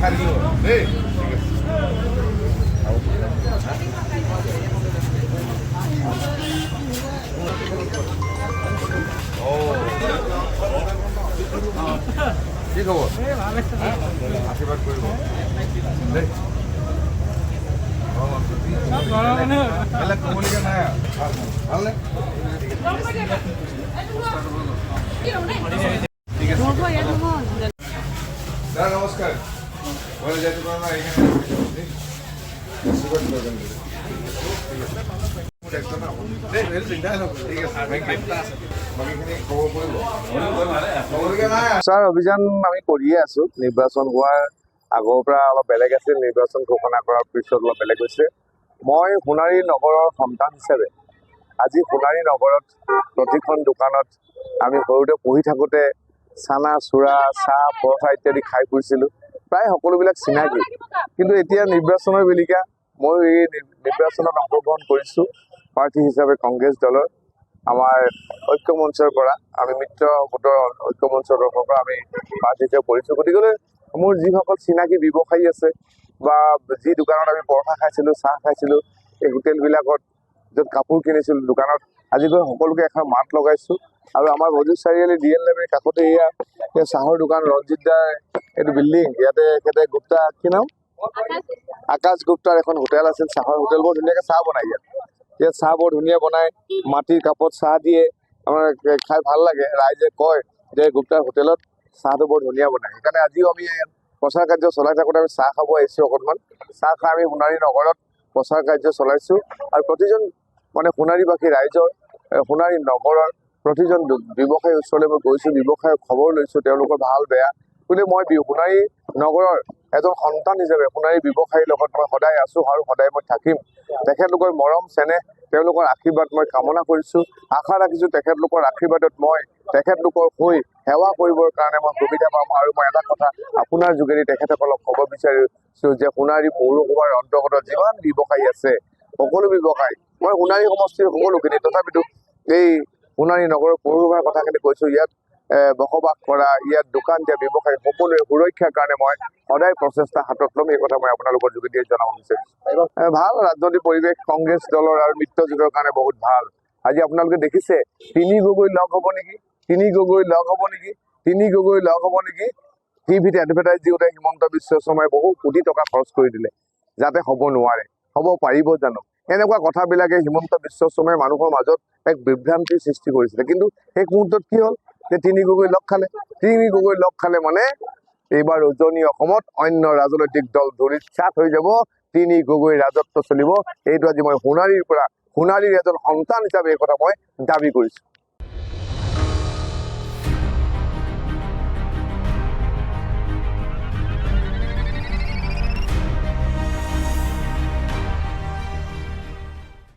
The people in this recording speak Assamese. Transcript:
দেখাই দিলোঁ দেই কি খবৰ আশীৰ্বাদ কৰিব দেই বেলেগ ক'বলগীয়া নাই ভালনে ঠিক আছে দাদা নমস্কাৰ মই যাইতে পাৰা নাই এখানে আশীৰ্বাদ কৰবেন স্যাৰ অভিযান আমি কৰিয়ে আছো নিৰ্বাচন হোৱাৰ আগৰ পৰা অলপ বেলেগ আছিল নিৰ্বাচন ঘোষণা কৰাৰ পিছত অলপ বেলেগ হৈছে মই সোণাৰী নগৰৰ সন্তান হিচাপে আজি সোণাৰী নগৰত প্ৰতিখন দোকানত আমি সৰুতে পঢ়ি থাকোঁতে চানা চুৰা চাহ পৰঠা ইত্যাদি খাই ফুৰিছিলোঁ প্ৰায় সকলোবিলাক চিনাকি কিন্তু এতিয়া নিৰ্বাচনৰ বেলিকা মই এই নিৰ্বাচনত অংশগ্ৰহণ কৰিছোঁ প্ৰাৰ্থী হিচাপে কংগ্ৰেছ দলৰ আমাৰ ঐক্যমঞ্চৰ পৰা আমি মিত্ৰ গোটৰ ঐক্যমঞ্চৰ তৰফৰ পৰা আমি প্ৰাৰ্থী হিচাপে কৰিছোঁ গতিকে মোৰ যিসকল চিনাকি ব্যৱসায়ী আছে বা যি দোকানত আমি পৰঠা খাইছিলোঁ চাহ খাইছিলোঁ এই হোটেলবিলাকত য'ত কাপোৰ কিনিছিলোঁ দোকানত আজি গৈ সকলোকে এখন মাত লগাইছোঁ আৰু আমাৰ মজুৰ চাৰিআলি DL লাইব্ৰেৰীৰ কাষতে এয়া চাহৰ দোকান ৰঞ্জিত দাৰ এইটো বিল্ডিং ইয়াতে এখেতে গুপ্তা কি নাম আকাশ গুপ্তাৰ এখন হোটেল আছিল চাহৰ হোটেল বৰ ধুনীয়াকৈ চাহ বনাই ইয়াত চাহ বৰ ধুনীয়া বনাই মাটিৰ কাপত চাহ দিয়ে আমাৰ খাই ভাল লাগে ৰাইজে কয় যে গুপ্তাৰ হোটেলত চাহটো বৰ ধুনীয়া বনায় সেইকাৰণে আজিও আমি প্ৰচাৰ কাৰ্য চলাই থাকোঁতে আমি চাহ খাব আহিছোঁ অকণমান চাহ খাই আমি সোণাৰী নগৰত প্ৰচাৰ কাৰ্য চলাইছোঁ আৰু প্ৰতিজন মানে সোণাৰীবাসী ৰাইজৰ সোণাৰী নগৰৰ প্ৰতিজন ব্যৱসায়ীৰ ওচৰলৈ মই গৈছোঁ ব্যৱসায়ৰ খবৰ লৈছোঁ তেওঁলোকৰ ভাল বেয়া গতিকে মই সোণাৰী নগৰৰ এজন সন্তান হিচাপে সোণাৰী ব্যৱসায়ীৰ লগত মই সদায় আছোঁ আৰু সদায় মই থাকিম তেখেতলোকৰ মৰম চেনেহ তেওঁলোকৰ আশীৰ্বাদ মই কামনা কৰিছোঁ আশা ৰাখিছোঁ তেখেতলোকৰ আশীৰ্বাদত মই তেখেতলোকৰ হৈ সেৱা কৰিবৰ কাৰণে মই সুবিধা পাম আৰু মই এটা কথা আপোনাৰ যোগেদি তেখেতসকলক ক'ব বিচাৰিছোঁ যে সোণাৰী পৌৰসভাৰ অন্তৰ্গত যিমান ব্যৱসায়ী আছে সকলো ব্যৱসায়ী মই সোণাৰী সমষ্টিৰ সকলোখিনি তথাপিতো এই সোণাৰী নগৰৰ পৌৰসভাৰ কথাখিনি কৈছোঁ ইয়াত বসবাস কৰা ইয়াত দোকান দিয়া ব্যৱসায়ী সকলোৰে সুৰক্ষাৰ কাৰণে মই সদায় প্ৰচেষ্টা হাতত ল'ম এই কথা মই আপোনালোকৰ যোগেদি জনাব বিচাৰিছোঁ ভাল ৰাজনৈতিক পৰিৱেশ কংগ্ৰেছ দলৰ আৰু মিত্ৰজোঁটৰ কাৰণে বহুত ভাল আজি আপোনালোকে দেখিছে তিনি গগৈ লগ হ'ব নেকি টিভিত এডভাৰটাইজ দিওঁতে হিমন্ত বিশ্ব শৰ্মাই বহু কোটি টকা খৰচ কৰি দিলে যাতে হ'ব নোৱাৰে হ'ব পাৰিব জানো এনেকুৱা কথাবিলাকে হিমন্ত বিশ্ব শৰ্মাই মানুহৰ মাজত এক বিভ্ৰান্তিৰ সৃষ্টি কৰিছিলে কিন্তু সেই মুহূৰ্তত কি হ'ল যে তিনি গগৈ লগ খালে মানে এইবাৰ উজনি অসমত অন্য ৰাজনৈতিক দল ধূলিসাৎ হৈ যাব তিনি গগৈ ৰাজত্ব চলিব এইটো আজি মই সোণাৰীৰ এজন সন্তান হিচাপে এই কথা মই দাবী কৰিছোঁ